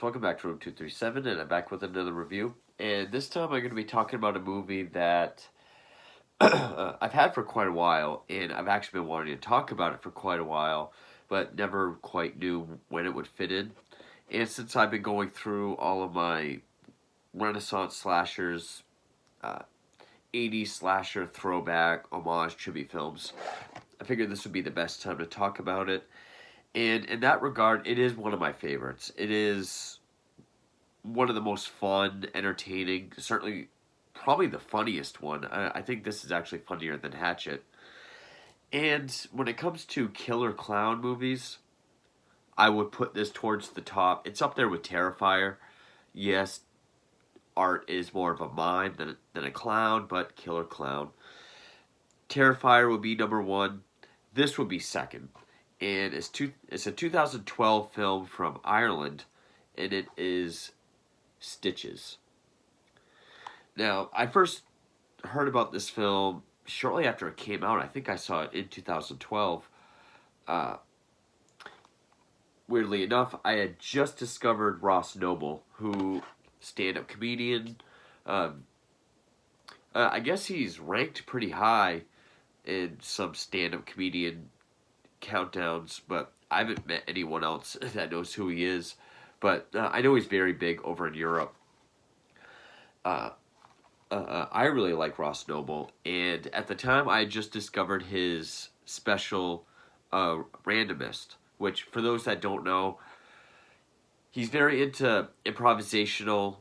welcome back to Room 237, and I'm back with another review. And this time I'm going to be talking about a movie that I've had for quite a while, and I've actually been wanting to talk about it for quite a while, but never quite knew when it would fit in. And since I've been going through all of my Renaissance slashers, uh, 80s slasher throwback, homage, tribute films, I figured this would be the best time to talk about it. And in that regard, it is one of my favorites. It is one of the most fun, entertaining, certainly probably the funniest one. I think this is actually funnier than Hatchet. And when it comes to killer clown movies, I would put this towards the top. It's up there with Terrifier. Yes, Art is more of a mime than a clown, but killer clown. Terrifier would be number one. This would be second. And it's a 2012 film from Ireland, and it is Stitches. Now, I first heard about this film shortly after it came out. I think I saw it in 2012. Uh, Weirdly enough, I had just discovered Ross Noble, who stand-up comedian. Um, I guess he's ranked pretty high in some stand-up comedian countdowns, but I haven't met anyone else that knows who he is. But I know he's very big over in Europe. Uh, I really like Ross Noble, and at the time I had just discovered his special, Randomist, which, for those that don't know, he's very into improvisational,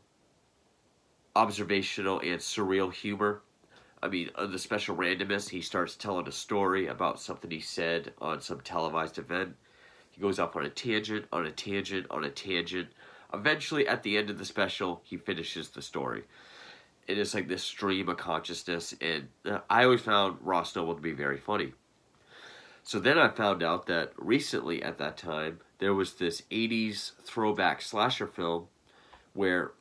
observational, and surreal humor. I mean, on the special Randomist, he starts telling a story about something he said on some televised event. He goes off on a tangent, on a tangent, on a tangent. Eventually, at the end of the special, he finishes the story. It is like this stream of consciousness, and I always found Ross Noble to be very funny. So then I found out that recently, at that time, there was this 80s throwback slasher film where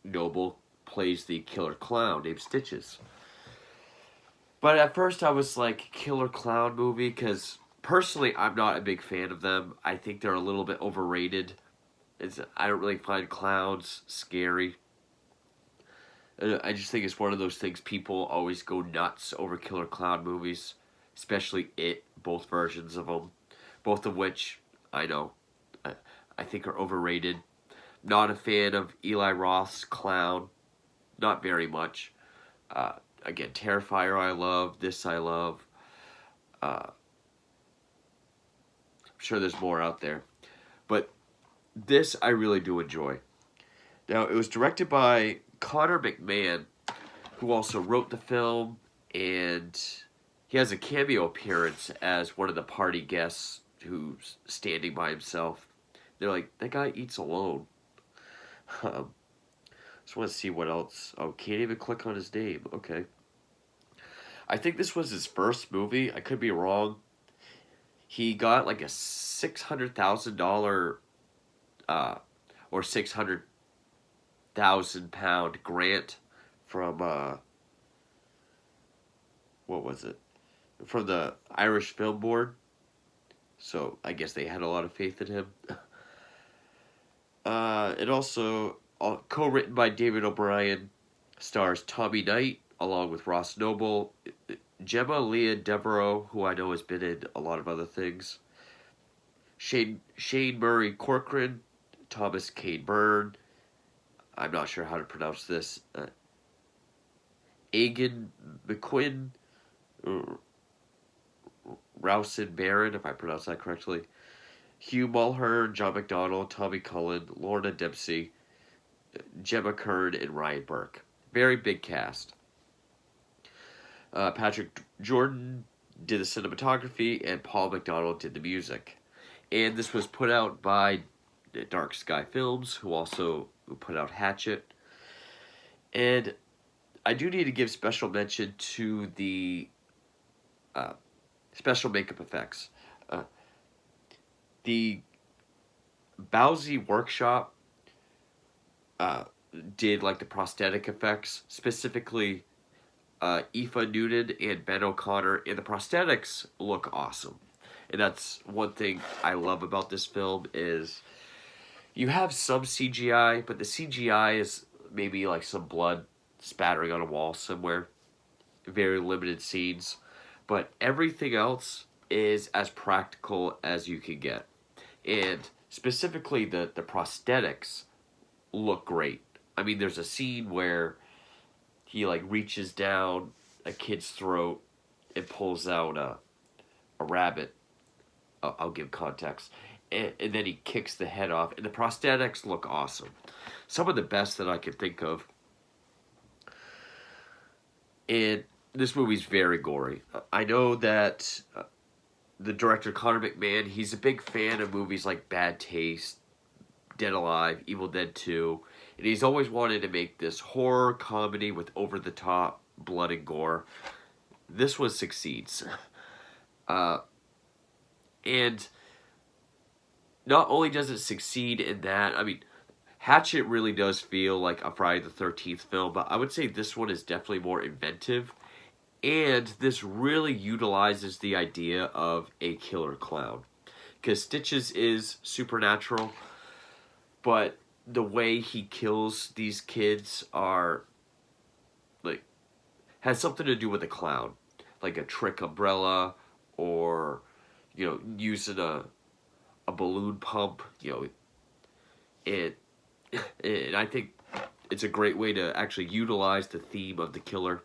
Noble plays the killer clown named Stitches. But at first I was like, killer clown movie? Because personally, I'm not a big fan of them. I think they're a little bit overrated. I don't really find clowns scary. I just think it's one of those things people always go nuts over killer clown movies, especially It, both versions of them, both of which I know I think are overrated. Not a fan of Eli Roth's Clown, not very much. Again, Terrifier I love, this I love. I'm sure there's more out there, but this I really do enjoy. Now, it was directed by Connor McMahon, who also wrote the film, and he has a cameo appearance as one of the party guests who's standing by himself. They're like, that guy eats alone. Just want to see what else. Oh, can't even click on his name. Okay. I think this was his first movie. I could be wrong. He got like a $600,000 or 600,000 pound grant from what was it? From the Irish Film Board. So I guess they had a lot of faith in him. It also co-written by David O'Brien, stars Tommy Knight along with Ross Noble, Gemma Leah Devereaux, who I know has been in a lot of other things, Shane Murray Corcoran, Thomas Kane Byrne. I'm not sure how to pronounce this. Agan McQuinn, Rousen Barron, if I pronounce that correctly. Hugh Mulhern, John McDonald, Tommy Cullen, Lorna Dempsey, Gemma Kern, and Ryan Burke. Very big cast. Patrick Jordan did the cinematography, and Paul McDonald did the music. And this was put out by Dark Sky Films, who also put out Hatchet. And I do need to give special mention to the special makeup effects. The Bowsy Workshop did like the prosthetic effects, specifically Aoife Newton and Ben O'Connor, and the prosthetics look awesome. And that's one thing I love about this film is, you have some CGI, but the CGI is maybe like some blood spattering on a wall somewhere. Very limited scenes, but everything else is as practical as you can get. And specifically, the prosthetics look great. I mean, there's a scene where he like reaches down a kid's throat and pulls out a rabbit. I'll give context. And then he kicks the head off, and the prosthetics look awesome. Some of the best that I can think of. And this movie's very gory. I know that the director Connor McMahon, he's a big fan of movies like Bad Taste, Dead Alive, Evil Dead 2, and he's always wanted to make this horror comedy with over-the-top blood and gore. This one succeeds. And not only does it succeed in that, I mean, Hatchet really does feel like a Friday the 13th film, but I would say this one is definitely more inventive. And this really utilizes the idea of a killer clown. Because Stitches is supernatural, but the way he kills these kids are, like, has something to do with a clown. Like a trick umbrella, or, using a balloon pump, and, and I think it's a great way to actually utilize the theme of the killer.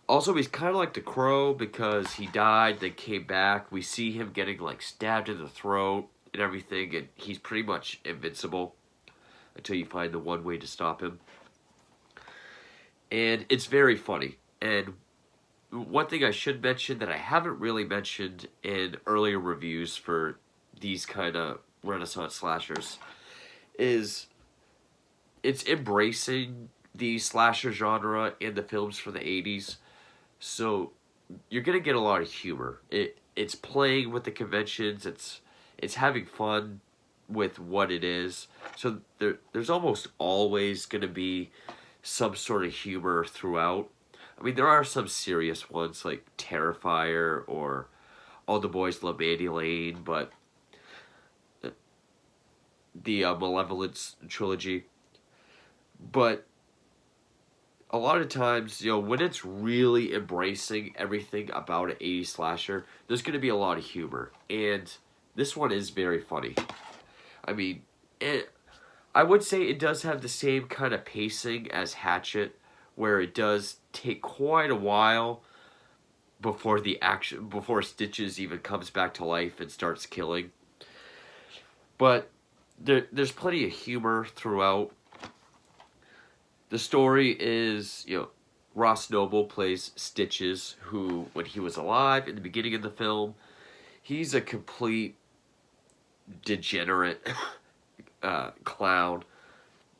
Also, he's kind of like the Crow because he died, then came back. We see him getting like stabbed in the throat and everything, and he's pretty much invincible until you find the one way to stop him. And it's very funny. And one thing I should mention that I haven't really mentioned in earlier reviews for these kind of Renaissance slashers is it's embracing the slasher genre in the films from the 80s. So you're gonna get a lot of humor. It's playing with the conventions. It's having fun with what it is. So there's almost always gonna be some sort of humor throughout. I mean, there are some serious ones like Terrifier or All the Boys Love Mandy Lane, but the Malevolence trilogy. But a lot of times, when it's really embracing everything about an 80s slasher, there's going to be a lot of humor. And this one is very funny. I mean, I would say it does have the same kind of pacing as Hatchet, where it does take quite a while before Stitches even comes back to life and starts killing. But there's plenty of humor throughout. The story is, Ross Noble plays Stitches, who, when he was alive in the beginning of the film, he's a complete degenerate clown.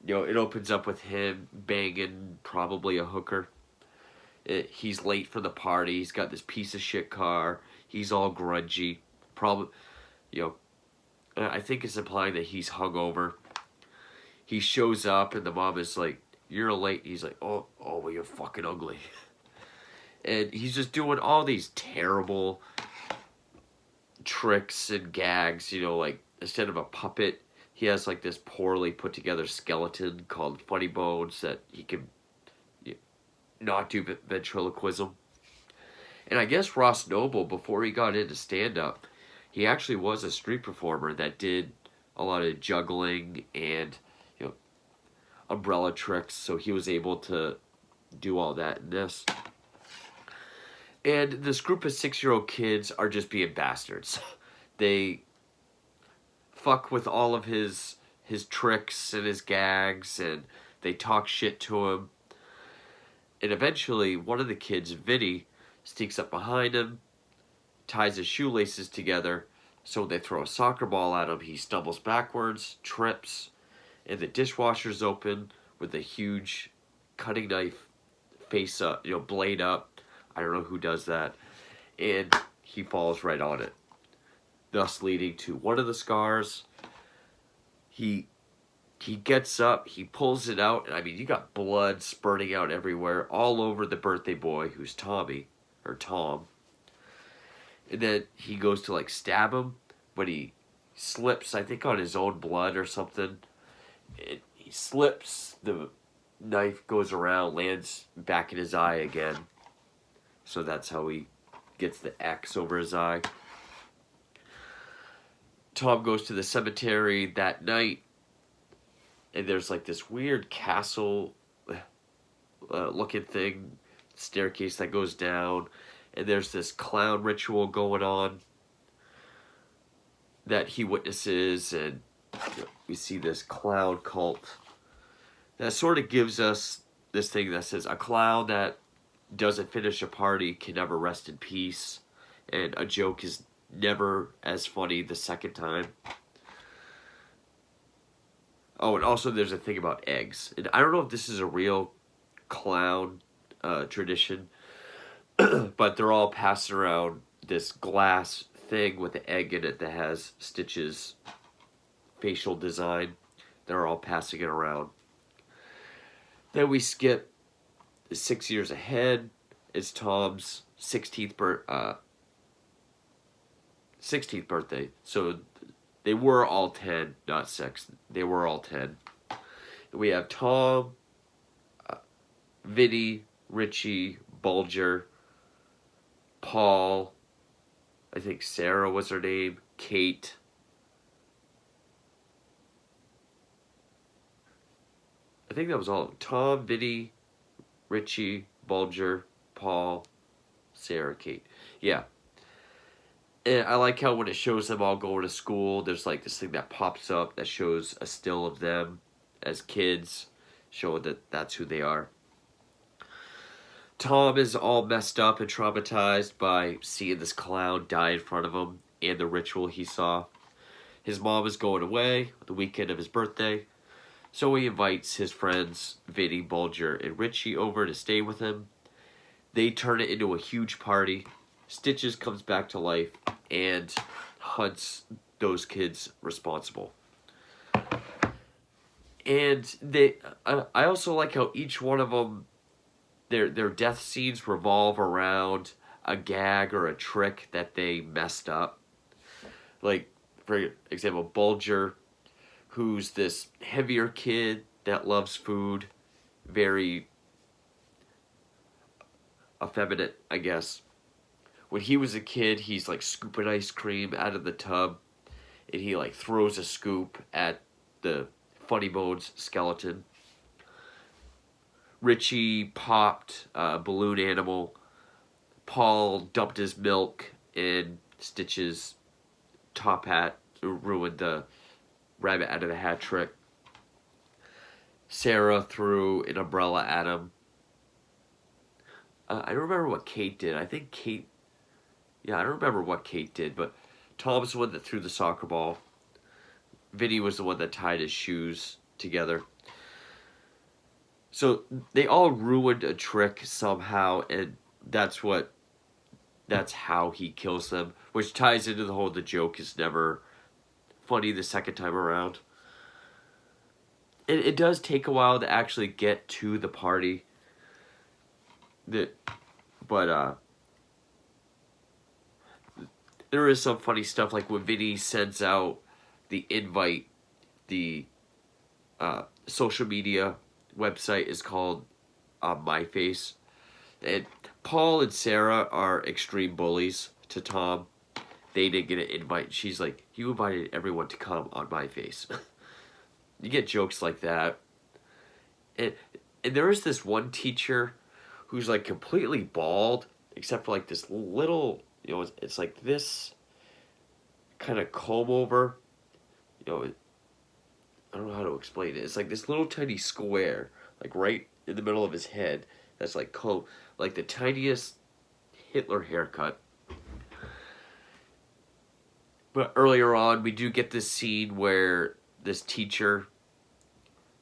It opens up with him banging probably a hooker. He's late for the party. He's got this piece of shit car. He's all grungy. Probably, I think it's implying that he's hungover. He shows up and the mom is like, "You're late." He's like, oh, well, you're fucking ugly. And he's just doing all these terrible tricks and gags, like, instead of a puppet, he has, like, this poorly put together skeleton called Funny Bones that he can not do ventriloquism. And I guess Ross Noble, before he got into stand-up, he actually was a street performer that did a lot of juggling and umbrella tricks, so he was able to do all that in this. And this group of 6-year-old kids are just being bastards. They fuck with all of his tricks and his gags, and they talk shit to him. And eventually, one of the kids, Vinny, sneaks up behind him, ties his shoelaces together, so when they throw a soccer ball at him, he stumbles backwards, trips, and the dishwasher's open with a huge cutting knife face up, blade up. I don't know who does that. And he falls right on it, thus leading to one of the scars. He gets up, he pulls it out, and I mean, you got blood spurting out everywhere, all over the birthday boy, who's Tommy, or Tom. And then he goes to, like, stab him, but he slips, I think, on his own blood or something. He slips, the knife goes around, lands back in his eye again. So that's how he gets the X over his eye. Tom goes to the cemetery that night, and there's like this weird castle looking thing, staircase that goes down, and there's this clown ritual going on that he witnesses, and we see this clown cult that sort of gives us this thing that says a clown that doesn't finish a party can never rest in peace, and a joke is never as funny the second time. Oh, and also there's a thing about eggs, and I don't know if this is a real clown tradition, but they're all passing around this glass thing with an egg in it that has Stitch's facial design. They're all passing it around. Then we skip 6 years ahead. It's Tom's 16th birthday. So they were all 10, not 6. They were all 10. We have Tom, Vinny, Richie, Bulger, Paul, I think Sarah was her name, Kate. I think that was all. Tom, Vinny, Richie, Bulger, Paul, Sarah, Kate. Yeah. And I like how when it shows them all going to school, there's like this thing that pops up that shows a still of them as kids, showing that that's who they are. Tom is all messed up and traumatized by seeing this clown die in front of him and the ritual he saw. His mom is going away the weekend of his birthday, so he invites his friends Vinny, Bulger, and Richie over to stay with him. They turn it into a huge party. Stitches comes back to life and hunts those kids responsible. And I also like how each one of them, their death scenes revolve around a gag or a trick that they messed up. Like, for example, Bulger, who's this heavier kid that loves food, very effeminate, I guess. When he was a kid, he's like scooping ice cream out of the tub, and he like throws a scoop at the Funny Bones skeleton. Richie popped a balloon animal. Paul dumped his milk in Stitch's top hat, ruined the rabbit out of the hat trick. Sarah threw an umbrella at him. I don't remember what Kate did. I think Kate... Yeah, I don't remember what Kate did, but Tom's the one that threw the soccer ball. Vinny was the one that tied his shoes together. So they all ruined a trick somehow, and that's how he kills them, which ties into the whole the joke is never funny the second time around. It does take a while to actually get to the party. But there is some funny stuff, like when Vinny sends out the invite, the social media website is called MyFace. And Paul and Sarah are extreme bullies to Tom. They didn't get an invite. She's like, you invited everyone to come on MyFace. You get jokes like that. And there is this one teacher who's like completely bald, except for like this little, it's like this kind of comb over. I don't know how to explain it. It's like this little tiny square, like right in the middle of his head. That's like like the tiniest Hitler haircut. But earlier on, we do get this scene where this teacher,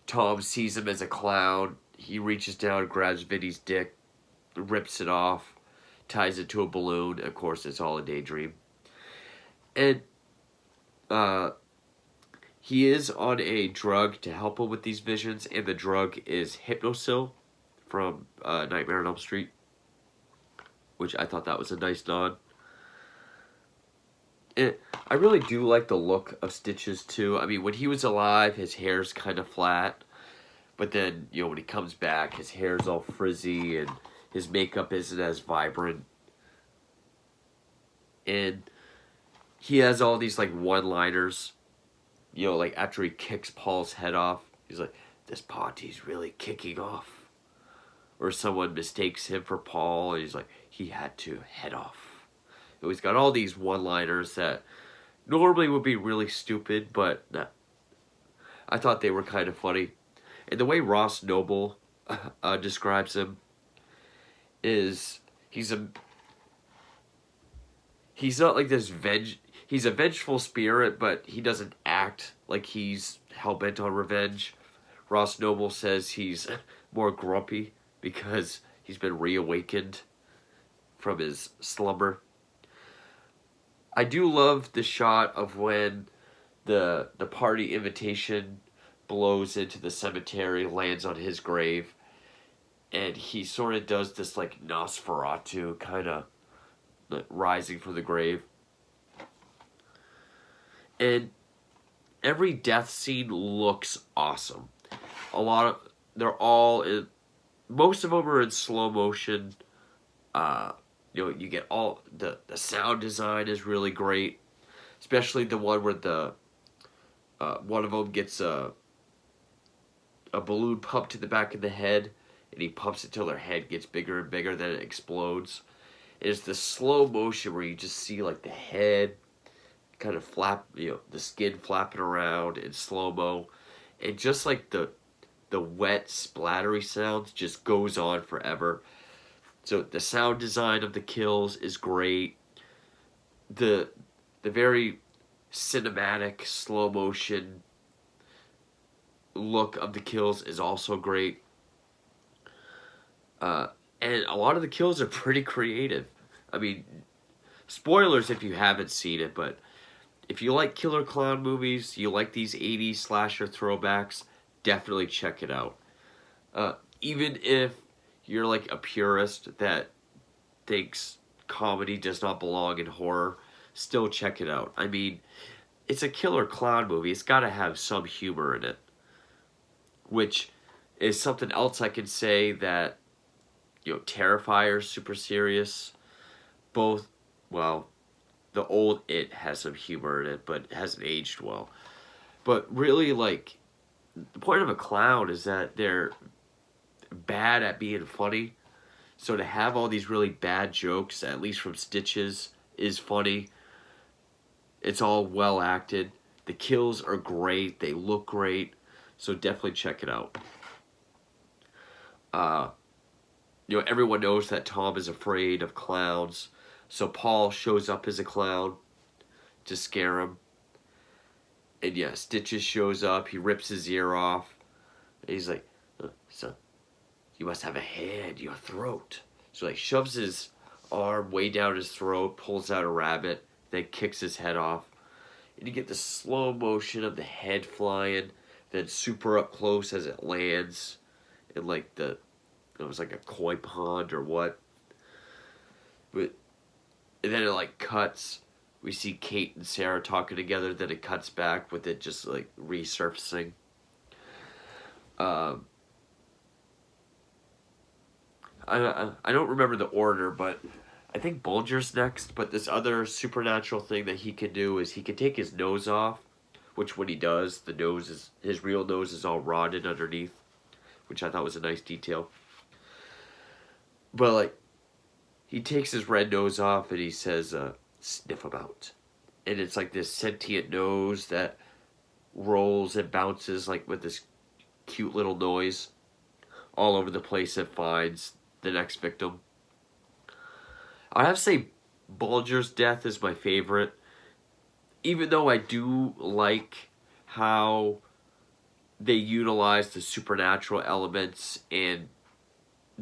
Tom, sees him as a clown. He reaches down, grabs Vinny's dick, rips it off, ties it to a balloon. Of course, it's all a daydream. And he is on a drug to help him with these visions, and the drug is Hypnosil from Nightmare on Elm Street, which I thought that was a nice nod. I really do like the look of Stitches too. I mean, when he was alive, his hair's kind of flat, but then when he comes back, his hair's all frizzy and his makeup isn't as vibrant. And he has all these like one-liners. Like after he kicks Paul's head off, he's like, "This party's really kicking off." Or someone mistakes him for Paul, and he's like, "He had to head off." So he's got all these one-liners that normally would be really stupid, but nah, I thought they were kind of funny. And the way Ross Noble describes him is he's not like this he's a vengeful spirit, but he doesn't act like he's hell-bent on revenge. Ross Noble says he's more grumpy because he's been reawakened from his slumber. I do love the shot of when the party invitation blows into the cemetery, lands on his grave, and he sort of does this like Nosferatu kind of rising from the grave. And every death scene looks awesome. Most of them are in slow motion. You get all the sound design is really great, especially the one where one of them gets a balloon pumped to the back of the head, and he pumps it till their head gets bigger and bigger, then it explodes. It's the slow motion where you just see like the head kind of flap, the skin flapping around in slow mo, and just like the wet splattery sounds just goes on forever. So the sound design of the kills is great. The very cinematic slow motion look of the kills is also great. And a lot of the kills are pretty creative. I mean, spoilers if you haven't seen it, but if you like killer clown movies, you like these 80s slasher throwbacks, definitely check it out. Even if you're like a purist that thinks comedy does not belong in horror, still check it out. I mean, it's a killer clown movie. It's got to have some humor in it, which is something else I can say that Terrifier's super serious. Both, well, the old It has some humor in it, but it hasn't aged well. But really, like, the point of a clown is that they're bad at being funny. So to have all these really bad jokes, at least from Stitches, is funny. It's all well acted. The kills are great. They look great. So definitely check it out. Everyone knows that Tom is afraid of clowns. So Paul shows up as a clown to scare him. And yeah, Stitches shows up. He rips his ear off. And he's like, "So, you must have a hair in your throat." So he shoves his arm way down his throat, pulls out a rabbit, then kicks his head off. And you get the slow motion of the head flying, then super up close as it lands. And like it was like a koi pond or what. But and then it like cuts. We see Kate and Sarah talking together. Then it cuts back with it just like resurfacing. I don't remember the order, but I think Bulger's next. But this other supernatural thing that he can do is he can take his nose off, which when he does, his real nose is all rotted underneath, which I thought was a nice detail. But like, he takes his red nose off and he says, "Sniff about," and it's like this sentient nose that rolls and bounces like with this cute little noise all over the place. It finds the next victim. I have to say, Bulger's death is my favorite, even though I do like how they utilize the supernatural elements and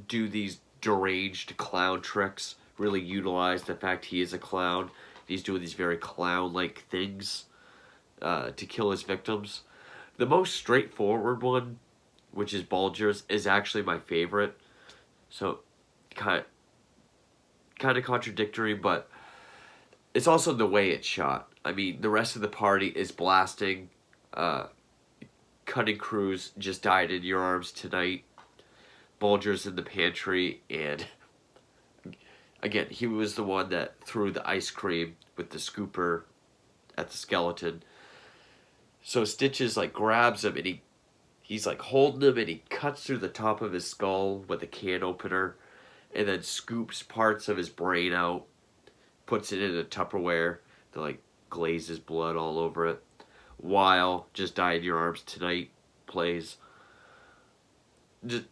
do these deranged clown tricks. Really utilize the fact he is a clown. He's doing these very clown-like things to kill his victims. The most straightforward one, which is Bulger's, is actually my favorite. So, kind of contradictory, but it's also the way it's shot. I mean, the rest of the party is blasting. Uh, Cutting Crews just died in your arms tonight. Bulger's in the pantry, and again, he was the one that threw the ice cream with the scooper at the skeleton. So Stitches like grabs him, and he's like holding him, and he cuts through the top of his skull with a can opener, and then scoops parts of his brain out, puts it in a Tupperware to like glaze his blood all over it. While Just Die in Your Arms Tonight plays. Just,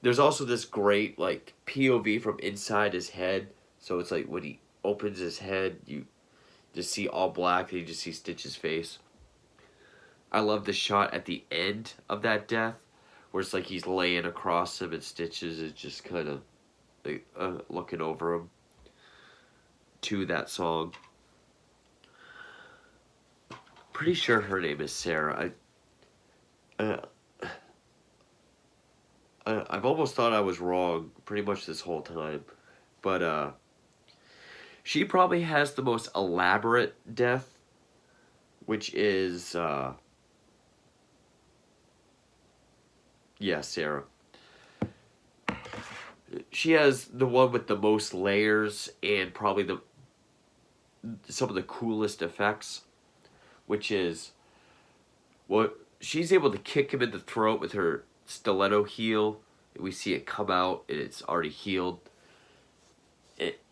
there's also this great like POV from inside his head. So it's like when he opens his head, you just see all black, and you just see Stitch's face. I love the shot at the end of that death, where it's like he's laying across him, and Stitches is just kind of like, looking over him to that song. Pretty sure her name is Sarah. I've almost thought I was wrong pretty much this whole time, but she probably has the most elaborate death, which is yeah, Sarah. She has the one with the most layers and probably some of the coolest effects, which is what she's able to kick him in the throat with her stiletto heel. We see it come out, and it's already healed.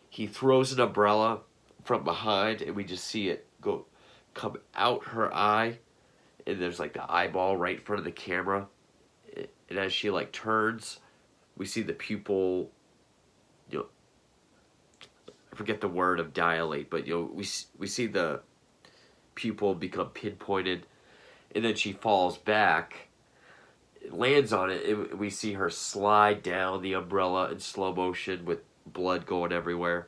He throws an umbrella from behind, and we just see it come out her eye, and there's like the eyeball right in front of the camera. And as she like turns, we see the pupil, you know, I forget the word of dilate, but you know, we see the pupil become pinpointed, and then she falls back, lands on it, and we see her slide down the umbrella in slow motion with blood going everywhere.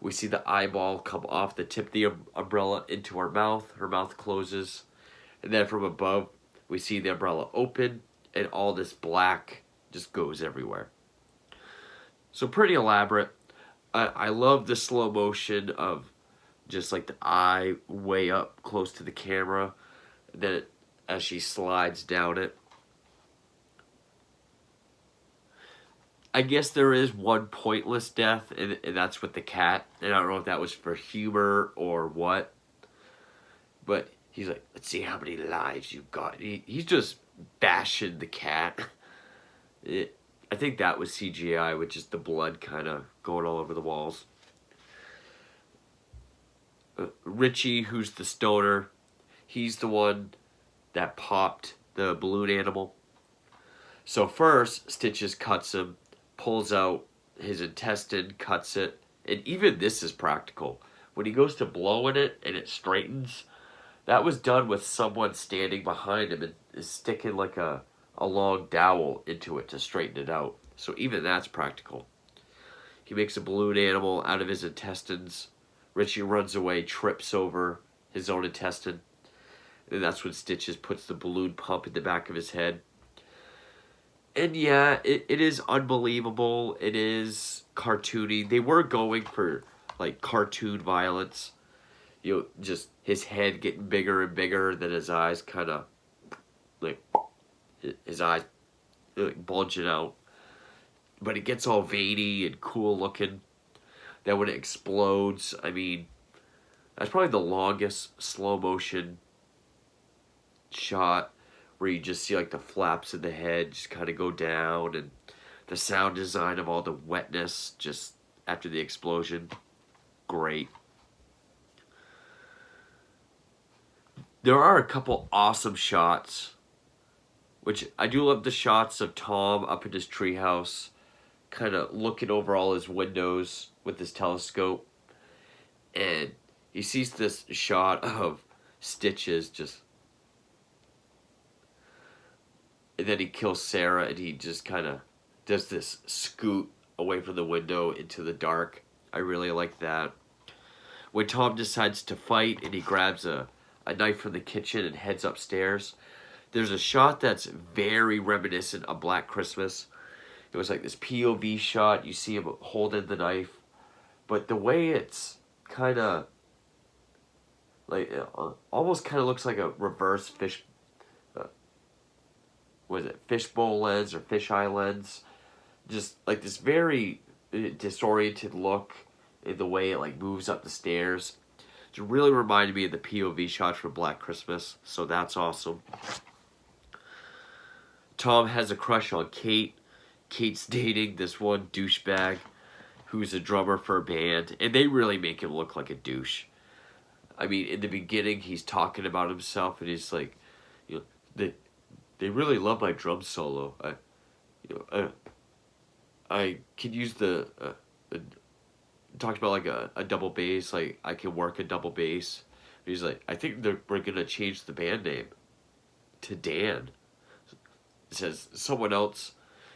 We see the eyeball come off the tip of the umbrella into her mouth closes, and then from above we see the umbrella open, and all this black just goes everywhere. So pretty elaborate. I love the slow motion of just like the eye way up close to the camera, then as she slides down it. I guess there is one pointless death, and that's with the cat. And I don't know if that was for humor or what. But he's like, let's see how many lives you've got. He's just bashing the cat. I think that was CGI with just the blood kind of going all over the walls. Richie, who's the stoner, he's the one that popped the balloon animal. So first, Stitches cuts him, pulls out his intestine, cuts it, and even this is practical. When he goes to blow in it and it straightens, that was done with someone standing behind him and is sticking like a long dowel into it to straighten it out. So even that's practical. He makes a balloon animal out of his intestines. Richie runs away, trips over his own intestine, and that's when Stitches puts the balloon pump in the back of his head. And yeah, it is unbelievable. It is cartoony. They were going for like cartoon violence. You know, just his head getting bigger and bigger, then his eyes kind of like his eyes like bulging out. But it gets all veiny and cool looking. Then when it explodes, I mean, that's probably the longest slow motion shot, where you just see like the flaps of the head just kind of go down, and the sound design of all the wetness just after the explosion. Great. There are a couple awesome shots, which I do love the shots of Tom up in his treehouse, kind of looking over all his windows with his telescope, and he sees this shot of Stitches just, and then he kills Sarah, and he just kind of does this scoot away from the window into the dark. I really like that. When Tom decides to fight and he grabs a knife from the kitchen and heads upstairs, there's a shot that's very reminiscent of Black Christmas. It was like this POV shot. You see him holding the knife, but the way it's kind of like almost kind of looks like a reverse fish. Uh, was it fishbowl lens or fisheye lens? Just like this very disoriented look in the way it like moves up the stairs. It really reminded me of the POV shots from Black Christmas, so that's awesome. Tom has a crush on Kate. Kate's dating this one douchebag who's a drummer for a band, and they really make him look like a douche. I mean, in the beginning, he's talking about himself, and he's like, you know, they really love my drum solo. I can use talked about like a double bass, like I can work a double bass. He's like, I think we're gonna change the band name to Dan. It says someone else,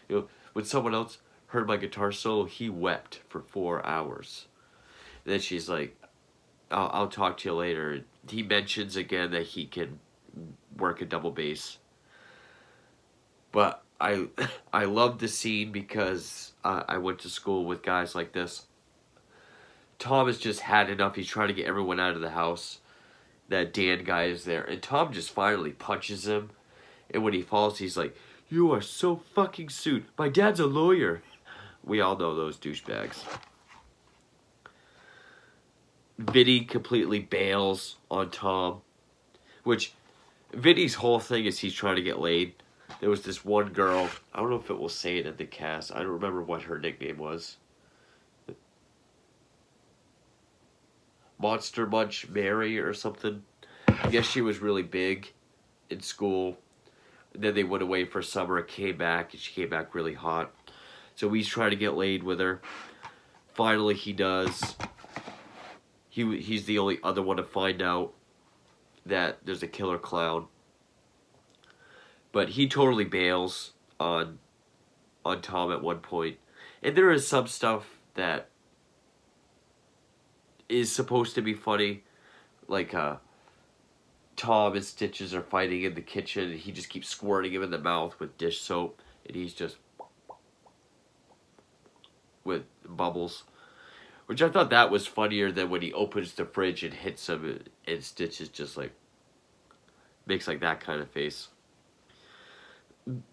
when someone else heard my guitar solo, he wept for 4 hours. And then she's like, I'll talk to you later. He mentions again that he can work a double bass. But I love the scene because I went to school with guys like this. Tom has just had enough. He's trying to get everyone out of the house. That Dan guy is there. And Tom just finally punches him. And when he falls, he's like, "You are so fucking sued. My dad's a lawyer." We all know those douchebags. Vinny completely bails on Tom. Which, Vinny's whole thing is he's trying to get laid. There was this one girl. I don't know if it will say it in the cast. I don't remember what her nickname was. Monster Munch Mary or something. I guess she was really big in school. And then they went away for summer and came back, and she came back really hot. So he's trying to get laid with her. Finally, he does. He's the only other one to find out that there's a killer clown. But he totally bails on Tom at one point. And there is some stuff that is supposed to be funny. Like, Tom and Stitches are fighting in the kitchen, and he just keeps squirting him in the mouth with dish soap. And he's just with bubbles. Which I thought that was funnier than when he opens the fridge and hits him, and Stitches just like makes like that kind of face.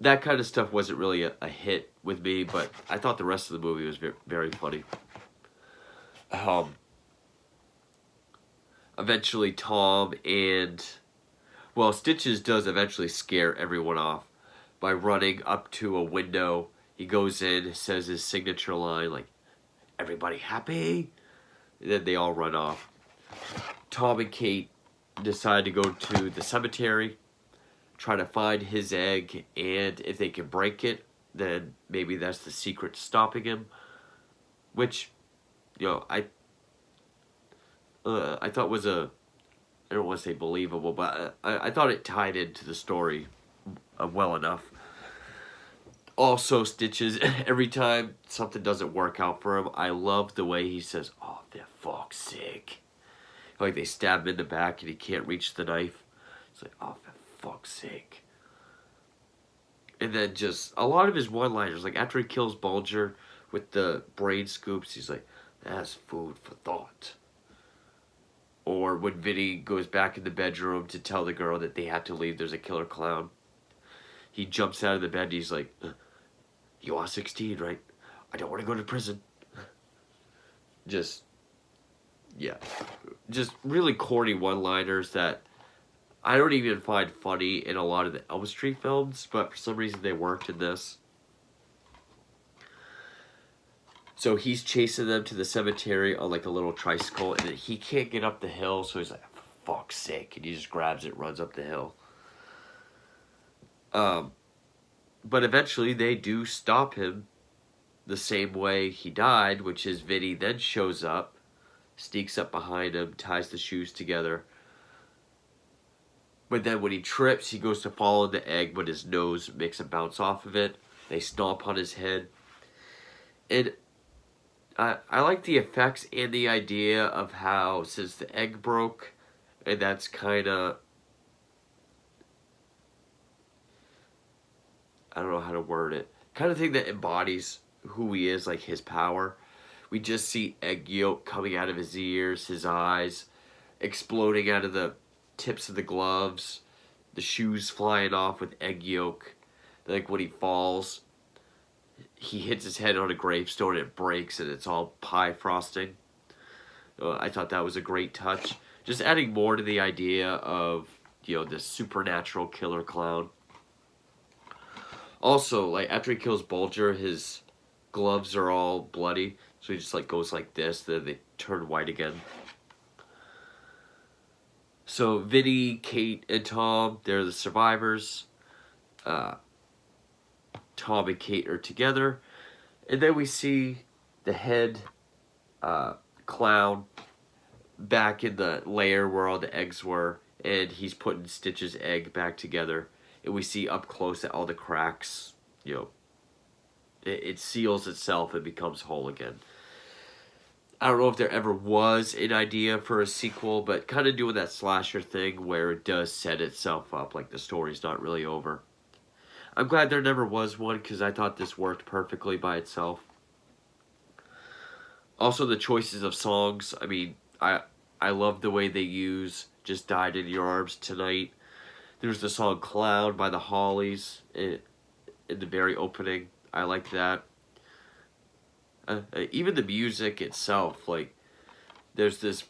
That kind of stuff wasn't really a hit with me, but I thought the rest of the movie was very, very funny. Eventually Tom and, well, Stitches does eventually scare everyone off by running up to a window. He goes in, says his signature line, like, "Everybody happy?" And then they all run off. Tom and Kate decide to go to the cemetery, try to find his egg, and if they can break it, then maybe that's the secret to stopping him. Which, I thought was I don't want to say believable, but I thought it tied into the story well enough. Also, Stitches, every time something doesn't work out for him, I love the way he says, "Oh, for fuck's sake." Like they stab him in the back and he can't reach the knife. It's like, "Oh, for fuck's sake." And then just a lot of his one-liners, like after he kills Bulger with the brain scoops, he's like, "That's food for thought." Or when Vinny goes back in the bedroom to tell the girl that they have to leave, there's a killer clown. He jumps out of the bed and he's like, "You are 16, right? I don't want to go to prison." Just, yeah. Just really corny one-liners that I don't even find funny in a lot of the Elm Street films, but for some reason they worked in this. So he's chasing them to the cemetery on like a little tricycle, and then he can't get up the hill, so he's like, "For fuck's sake," and he just grabs it, runs up the hill. But eventually they do stop him the same way he died, which is Vinny then shows up, sneaks up behind him, ties the shoes together. But then when he trips, he goes to follow the egg, but his nose makes a bounce off of it. They stomp on his head. And I like the effects and the idea of how, since the egg broke, and that's kind of, I don't know how to word it, kind of thing that embodies who he is, like his power, We just see egg yolk coming out of his ears, his eyes, exploding out of the tips of the gloves, the shoes flying off with egg yolk. Like when he falls, he hits his head on a gravestone and it breaks and it's all pie frosting. I thought that was a great touch. Just adding more to the idea of, this supernatural killer clown. Also, like, after he kills Bulger, his gloves are all bloody. So he just, like, goes like this, then they turn white again. So Vinny, Kate, and Tom, they're the survivors. Tom and Kate are together. And then we see the head clown back in the lair where all the eggs were. And he's putting Stitch's egg back together. And we see up close that all the cracks, it seals itself and becomes whole again. I don't know if there ever was an idea for a sequel, but kind of doing that slasher thing where it does set itself up, like the story's not really over. I'm glad there never was one because I thought this worked perfectly by itself. Also, the choices of songs. I mean, I love the way they use Just Died in Your Arms Tonight. There's the song Cloud by the Hollies in the very opening. I like that. Even the music itself, like, there's this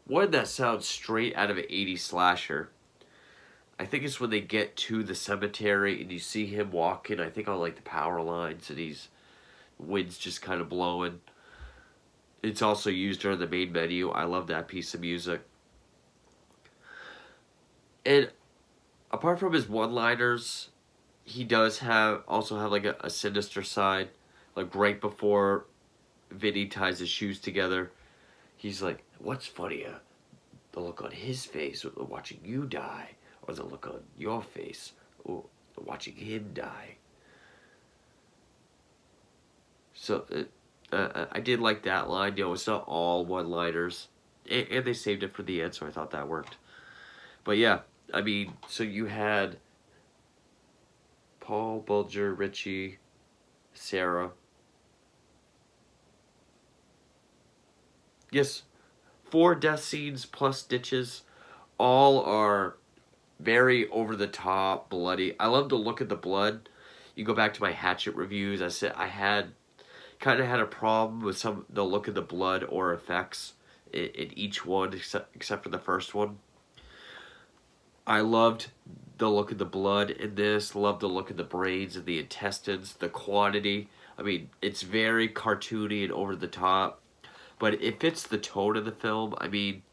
one that sounds straight out of an 80s slasher. I think it's when they get to the cemetery and you see him walking, I think on like the power lines, and wind's just kind of blowing. It's also used during the main menu. I love that piece of music. And apart from his one-liners, he does also have like a sinister side. Like right before Vinny ties his shoes together, he's like, "What's funnier, the look on his face watching you die, or the look on your face watching him die?" So I did like that line. It's not all one-liners, and they saved it for the end, so I thought that worked. But yeah, I mean, so you had Paul, Bulger, Richie, Sarah. Yes, 4 death scenes plus Stitches. All are very over the top, bloody. I love the look of the blood. You go back to my Hatchet reviews. I said I kind of had a problem with the look of the blood or effects in each one except for the first one. I loved the look of the blood in this. Loved the look of the brains and the intestines, the quantity. I mean, it's very cartoony and over the top, but it fits the tone of the film. I mean,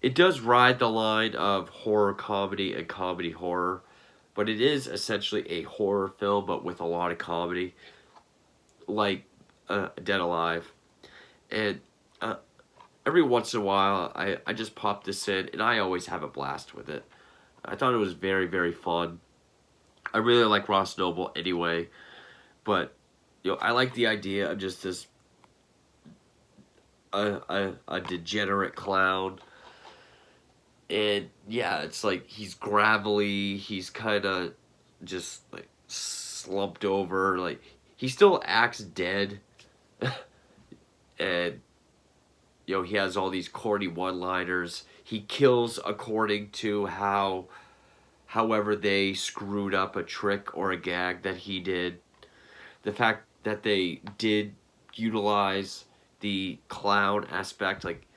it does ride the line of horror comedy and comedy horror, but it is essentially a horror film, but with a lot of comedy, like Dead Alive. And every once in a while, I just pop this in, and I always have a blast with it. I thought it was very, very fun. I really like Ross Noble anyway, but I like the idea of just this a degenerate clown. And yeah, it's like he's gravelly, he's kind of just like slumped over, like he still acts dead. And he has all these corny one-liners. He kills according to however they screwed up a trick or a gag that he did. The fact that they did utilize the clown aspect, like,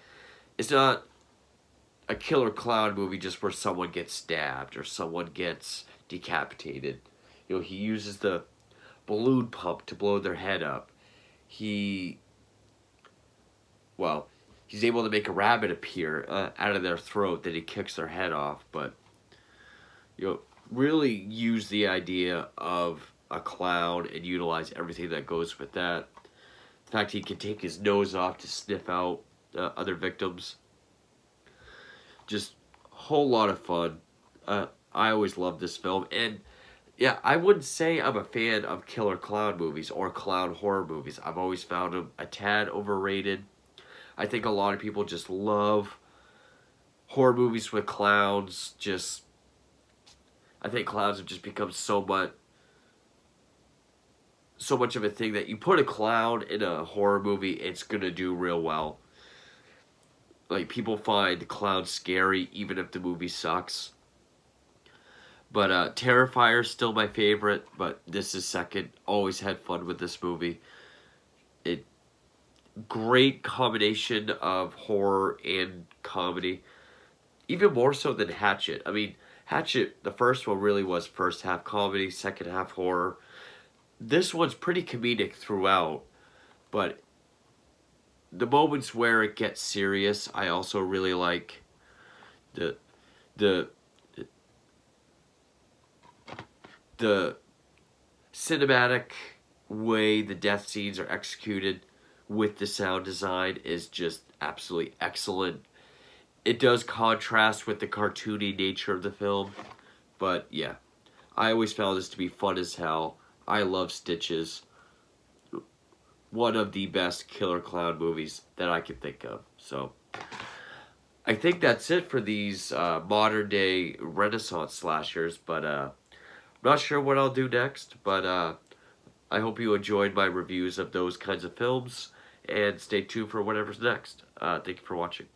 it's not a killer clown movie just where someone gets stabbed or someone gets decapitated. He uses the balloon pump to blow their head up. He's able to make a rabbit appear out of their throat that he kicks their head off. But really use the idea of a clown and utilize everything that goes with that. The fact he can take his nose off to sniff out other victims. Just a whole lot of fun. I always loved this film. And yeah, I wouldn't say I'm a fan of killer clown movies or clown horror movies. I've always found them a tad overrated. I think a lot of people just love horror movies with clowns. I think clowns have just become so much so much of a thing that you put a clown in a horror movie, it's gonna do real well. Like, people find clowns scary even if the movie sucks. But Terrifier's still my favorite, but this is second. Always had fun with this movie. It great combination of horror and comedy. Even more so than Hatchet. I mean, Hatchet, the first one really was first half comedy, second half horror. This one's pretty comedic throughout, but the moments where it gets serious, I also really like. The the the cinematic way the death scenes are executed with the sound design is just absolutely excellent. It does contrast with the cartoony nature of the film, but yeah, I always found this to be fun as hell. I love Stitches. One of the best killer clown movies that I can think of. So I think that's it for these modern day Renaissance slashers. But I'm not sure what I'll do next. But I hope you enjoyed my reviews of those kinds of films. And stay tuned for whatever's next. Thank you for watching.